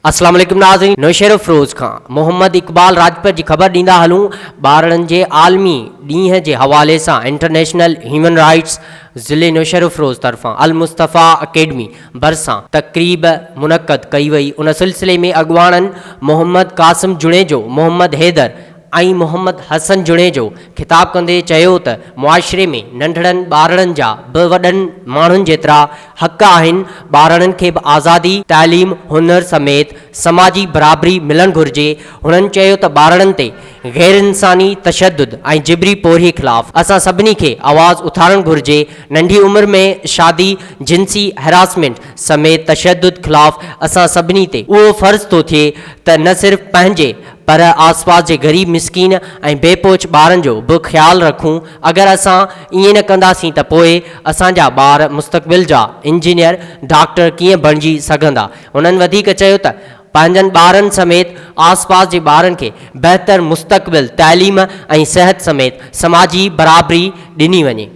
अस्सलाम वालेकुम नाज़रीन, नौशेर अफरोज़ खां मोहम्मद इकबाल राजपूत जी ख़बर ॾींदा हलूं। ॿारनि जे आलमी ॾींहं जे हवाले सां इंटरनेशनल ह्यूमन राइट्स ज़िले नौशेर अफरोज़ तरफ़ां अल मुस्तफ़ा अकेडमी भरिसां तक़रीब मुनक़द कई वई। उन सिलसिले में अॻुवाणनि मोहम्मद क़ासिम जुणेजो, मोहम्मद हैदर ऐं मोहम्मद हसन जुणेजो ख़िताब कंदे चयो त मुआशिरे में नंढड़नि ॿारनि जा बि वॾनि माण्हुनि जेतिरा हक़ आहिनि। ॿारनि खे बि आज़ादी, तालीम, हुनर समेत समाजी बराबरी मिलणु घुरिजे। हुननि चयो त ॿारनि ते गैर इंसानी तशद्दुद ऐं जिबरी पोरीअ ख़िलाफ़ असां सभिनी खे आवाज़ उथारणु घुरिजे। नंढी उमिरि में शादी, जिन्सी हैरासमेंट समेत तशद्दुद ख़िलाफ़ असां सभिनी ते उहो फ़र्ज़ थो थिए त न सिर्फ़ पंहिंजे पर आसपास जे ग़रीब, मिसकीन ऐं बेपोच ॿारनि जो बि ख़्यालु रखूं। अगरि असां ईअं न कंदासीं त पोइ असांजा ॿार मुस्तक़बिल जा इंजीनियर, डॉक्टर कीअं बणिजी सघंदा। हुननि वधीक चयो त पंहिंजनि ॿारनि समेत आसपास जे ॿारनि खे बहितर मुस्तक़बिल, तालीम ऐं सिहत समेत समाजी बराबरी ॾिनी वञे।